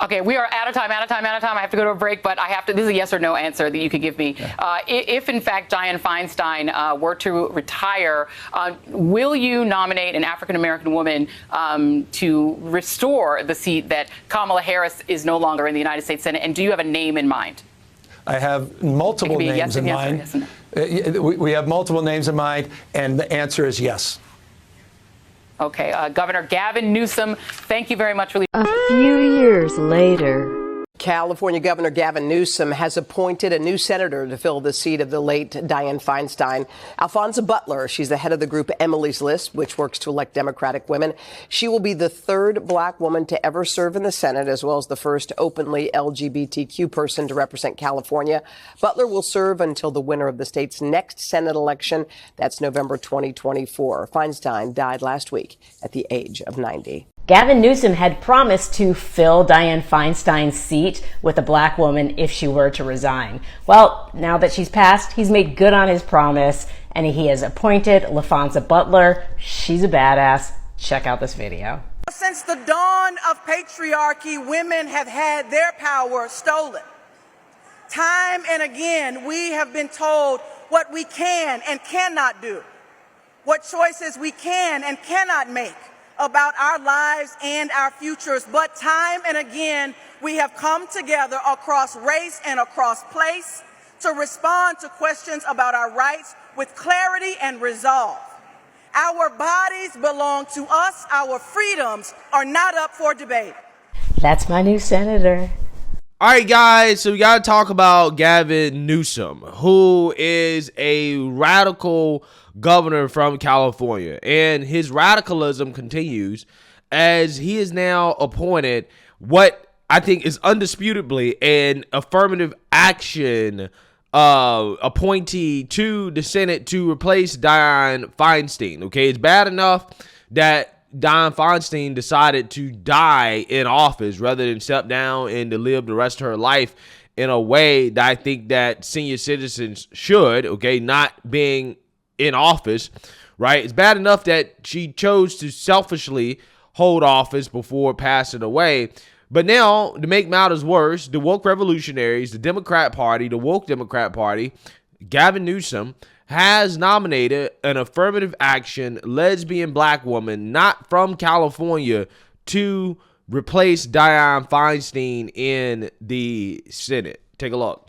Okay, we are out of time. I have to go to a break, but I have to. This is a yes or no answer that you could give me. If in fact Diane Feinstein were to retire, will you nominate an African American woman to restore the seat that Kamala Harris is no longer in the United States Senate? And do you have a name in mind? I have multiple names in mind. We have multiple names in mind, and the answer is yes. Okay, Governor Gavin Newsom, thank you very much for A few years later. California Governor Gavin Newsom has appointed a new senator to fill the seat of the late Diane Feinstein. Alphonsa Butler, she's the head of the group Emily's List, which works to elect Democratic women. She will be the third black woman to ever serve in the Senate, as well as the first openly LGBTQ person to represent California. Butler will serve until the winner of the state's next Senate election. That's November 2024. Feinstein died last week at the age of 90. Gavin Newsom had promised to fill Diane Feinstein's seat with a black woman if she were to resign. Well, now that she's passed, he's made good on his promise, and he has appointed Alphonsa Butler. She's a badass. Check out this video. Since the dawn of patriarchy, women have had their power stolen. Time and again, we have been told what we can and cannot do, what choices we can and cannot make about our lives and our futures. But time and again, we have come together across race and across place to respond to questions about our rights with clarity and resolve. Our bodies belong to us. Our freedoms are not up for debate. That's my new senator. All right, guys, so we got to talk about Gavin Newsom, who is a radical governor from California, and his radicalism continues as he is now appointed what I think is undisputably an affirmative action appointee to the Senate to replace Diane Feinstein. Okay, it's bad enough that Diane Feinstein decided to die in office rather than step down and to live the rest of her life in a way that I think that senior citizens should, okay, not being in office, right? It's bad enough that she chose to selfishly hold office before passing away. But now, to make matters worse, the woke revolutionaries, the Democrat Party, the woke Democrat Party, Gavin Newsom, has nominated an affirmative action lesbian black woman not from California to replace Diane Feinstein in the Senate. Take a look.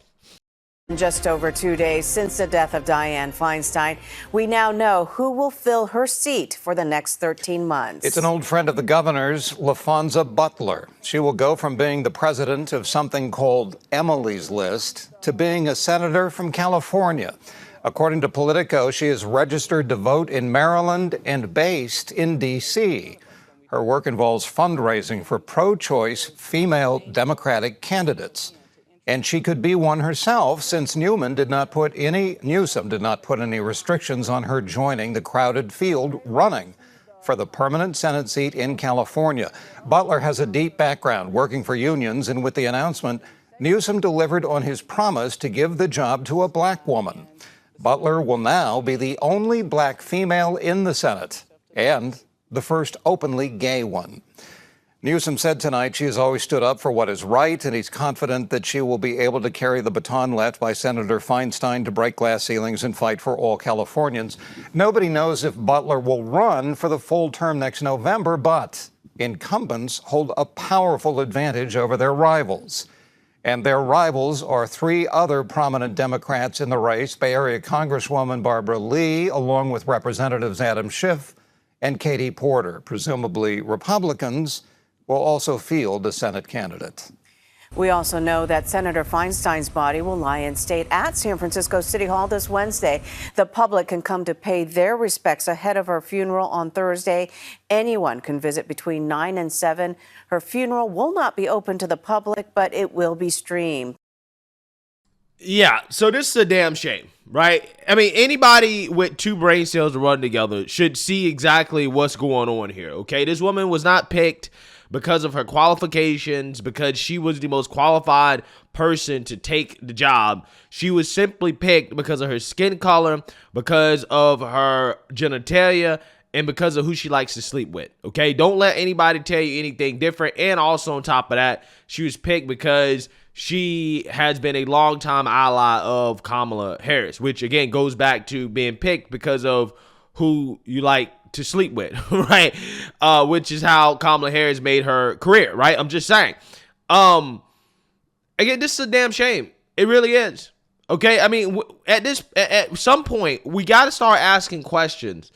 Just over 2 days since the death of Diane Feinstein, we now know who will fill her seat for the next 13 months. It's an old friend of the governor's, Alphonsa Butler. She will go from being the president of something called Emily's List to being a senator from California. According to Politico, she is registered to vote in Maryland and based in D.C. Her work involves fundraising for pro-choice female Democratic candidates. And she could be one herself, since Newsom did not put any restrictions on her joining the crowded field running for the permanent Senate seat in California. Butler has a deep background working for unions, and with the announcement, Newsom delivered on his promise to give the job to a black woman. Butler will now be the only black female in the Senate and the first openly gay one. Newsom said tonight she has always stood up for what is right, and he's confident that she will be able to carry the baton left by Senator Feinstein to break glass ceilings and fight for all Californians. Nobody knows if Butler will run for the full term next November, but incumbents hold a powerful advantage over their rivals. And their rivals are three other prominent Democrats in the race: Bay Area Congresswoman Barbara Lee, along with Representatives Adam Schiff and Katie Porter. Presumably Republicans will also field a Senate candidate. We also know that Senator Feinstein's body will lie in state at San Francisco City Hall this Wednesday. The public can come to pay their respects ahead of her funeral on Thursday. Anyone can visit between 9 and 7. Her funeral will not be open to the public, but it will be streamed. Yeah, so this is a damn shame, right? I mean, anybody with two brain cells to run together should see exactly what's going on here, okay? This woman was not picked because of her qualifications, because she was the most qualified person to take the job. She was simply picked because of her skin color, because of her genitalia, and because of who she likes to sleep with. Okay, don't let anybody tell you anything different. And also on top of that, she was picked because she has been a longtime ally of Kamala Harris, which again goes back to being picked because of who you like to sleep with, right? Which is how Kamala Harris made her career, right? I'm just saying. Again, this is a damn shame. It really is. Okay, I mean, at some point, we got to start asking questions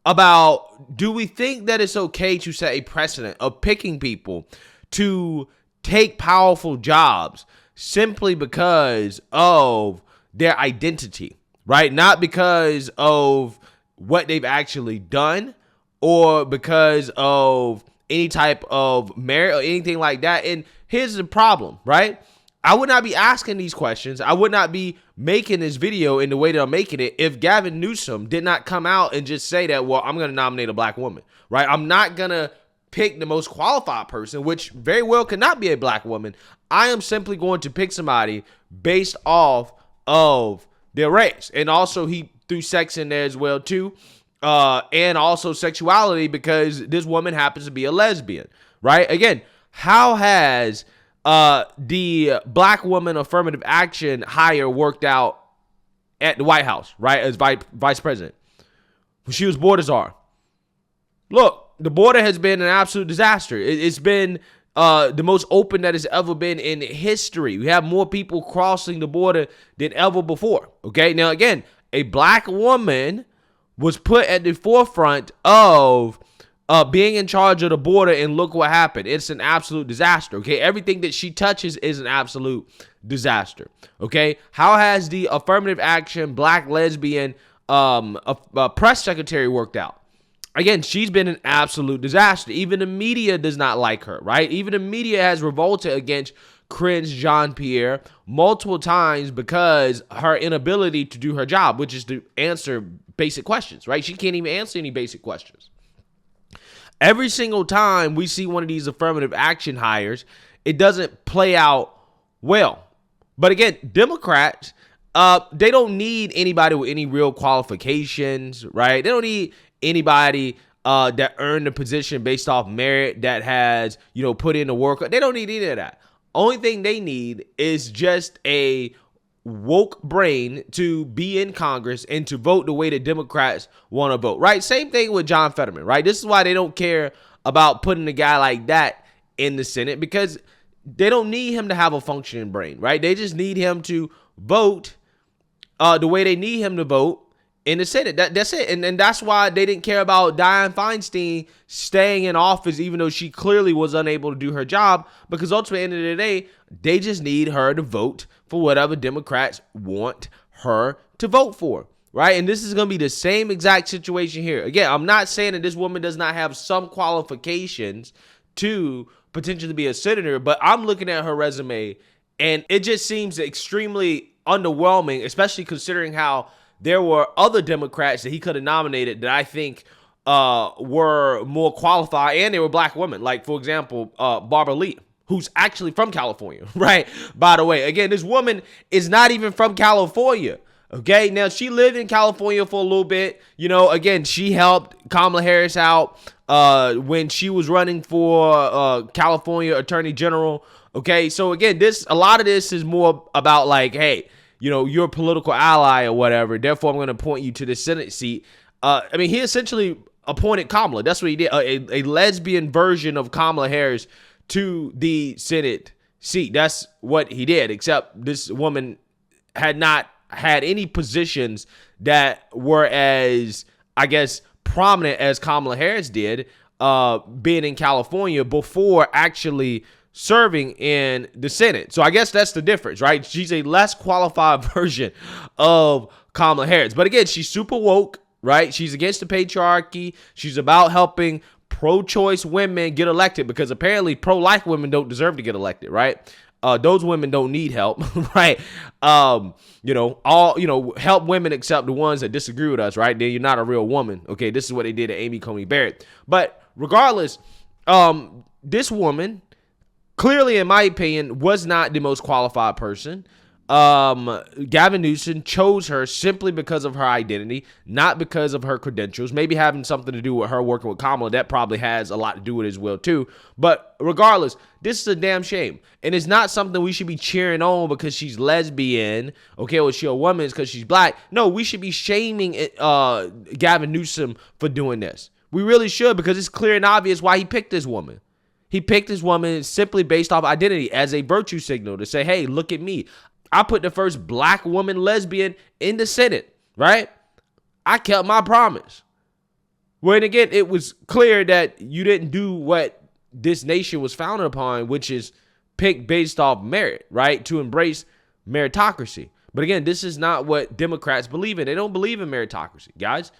about, do we think that it's okay to set a precedent of picking people to take powerful jobs simply because of their identity, right? Not because of what they've actually done or because of any type of merit or anything like that. And here's the problem, right? I would not be asking these questions. I would not be making this video in the way that I'm making it if Gavin Newsom did not come out and just say that, well, I'm going to nominate a black woman, right? I'm not going to pick the most qualified person, which very well could not be a black woman. I am simply going to pick somebody based off of their race. And also he threw sex in there as well too. And also sexuality, because this woman happens to be a lesbian, right? Again, how has the black woman affirmative action hire worked out at the White House, right, as vice president? She was border czar. Look, the border has been an absolute disaster. It's been the most open that it's ever been in history. We have more people crossing the border than ever before. Okay, now again, a black woman was put at the forefront of being in charge of the border, and look what happened. It's an absolute disaster. Okay, everything that she touches is an absolute disaster. Okay, how has the affirmative action black lesbian press secretary worked out? Again, she's been an absolute disaster. Even the media does not like her, right? Even the media has revolted against Karine Jean-Pierre multiple times because her inability to do her job, which is to answer basic questions, right? She can't even answer any basic questions. Every single time we see one of these affirmative action hires, it doesn't play out well. But again, Democrats, they don't need anybody with any real qualifications, right? They don't need anybody that earned the position based off merit, that has, put in the work. They don't need any of that. Only thing they need is just a woke brain to be in Congress and to vote the way that Democrats want to vote, right? Same thing with John Fetterman, right? This is why they don't care about putting a guy like that in the Senate, because they don't need him to have a functioning brain, right? They just need him to vote the way they need him to vote in the Senate. That's it. And that's why they didn't care about Diane Feinstein staying in office, even though she clearly was unable to do her job, because ultimately, at the end of the day, they just need her to vote for whatever Democrats want her to vote for, right? And this is going to be the same exact situation here. Again, I'm not saying that this woman does not have some qualifications to potentially be a senator, but I'm looking at her resume, and it just seems extremely underwhelming, especially considering how there were other Democrats that he could have nominated that I think were more qualified, and they were black women. Like, for example, Barbara Lee, who's actually from California, right? By the way, again, this woman is not even from California. Okay, now she lived in California for a little bit. Again, she helped Kamala Harris out when she was running for California Attorney General. Okay, so again, a lot of this is more about like, hey, you're a political ally or whatever. Therefore, I'm going to appoint you to the Senate seat. He essentially appointed Kamala. That's what he did. A lesbian version of Kamala Harris to the Senate seat. That's what he did, except this woman had not had any positions that were as, I guess, prominent as Kamala Harris did, being in California before actually serving in the Senate. So I guess that's the difference, right? She's a less qualified version of Kamala Harris. But again, she's super woke, right? She's against the patriarchy. She's about helping pro-choice women get elected, because apparently pro-life women don't deserve to get elected, right? Those women don't need help, right? Help women except the ones that disagree with us, right? Then you're not a real woman. Okay, this is what they did to Amy Coney Barrett. But regardless, this woman clearly, in my opinion, was not the most qualified person. Gavin Newsom chose her simply because of her identity, not because of her credentials. Maybe having something to do with her working with Kamala, that probably has a lot to do with it as well too. But regardless, this is a damn shame, and it's not something we should be cheering on because she's lesbian, okay, or she a woman because she's black. No, we should be shaming Gavin Newsom for doing this. We really should, because it's clear and obvious why he picked this woman. He picked this woman simply based off identity as a virtue signal to say, hey, look at me. I put the first black woman lesbian in the Senate, right? I kept my promise. When again, it was clear that you didn't do what this nation was founded upon, which is pick based off merit, right? To embrace meritocracy. But again, this is not what Democrats believe in. They don't believe in meritocracy, guys.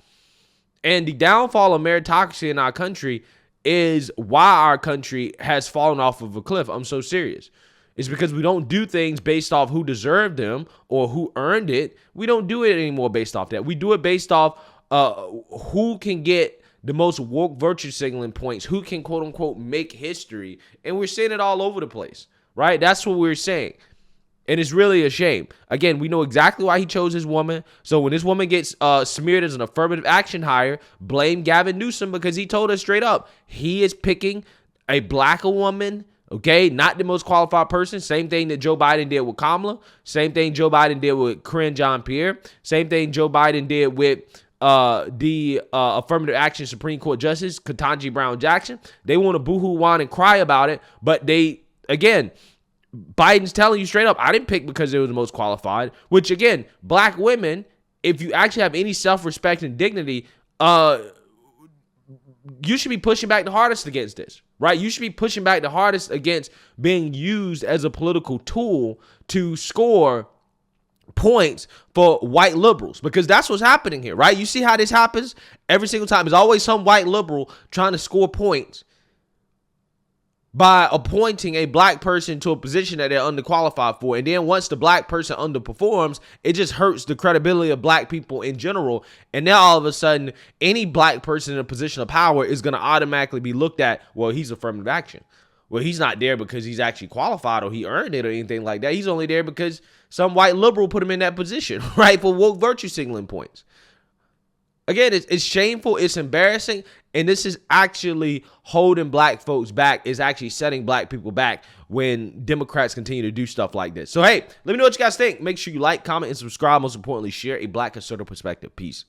And the downfall of meritocracy in our country is why our country has fallen off of a cliff. I'm so serious. It's because we don't do things based off who deserved them or who earned it. We don't do it anymore based off that. We do it based off who can get the most woke virtue signaling points, who can quote unquote make history. And we're seeing it all over the place, right? That's what we're saying. And it's really a shame. Again, we know exactly why he chose his woman. So when this woman gets smeared as an affirmative action hire, blame Gavin Newsom, because he told us straight up, he is picking a black woman. Okay, not the most qualified person. Same thing that Joe Biden did with Kamala. Same thing Joe Biden did with Corinne Jean-Pierre. Same thing Joe Biden did with the affirmative action Supreme Court Justice, Ketanji Brown Jackson. They want to boohoo, whine, and cry about it. But they, again, Biden's telling you straight up, I didn't pick because they were the most qualified. Which, again, black women, if you actually have any self-respect and dignity, you should be pushing back the hardest against this, right? You should be pushing back the hardest against being used as a political tool to score points for white liberals, because that's what's happening here, right? You see how this happens every single time. There's always some white liberal trying to score points by appointing a black person to a position that they're underqualified for. And then once the black person underperforms, it just hurts the credibility of black people in general. And now all of a sudden, any black person in a position of power is going to automatically be looked at, well, he's affirmative action. Well, he's not there because he's actually qualified or he earned it or anything like that. He's only there because some white liberal put him in that position, right? For woke virtue signaling points. Again, it's shameful, it's embarrassing, and this is actually holding black folks back, is actually setting black people back when Democrats continue to do stuff like this. So, hey, let me know what you guys think. Make sure you like, comment, and subscribe. Most importantly, share a black conservative perspective. Peace.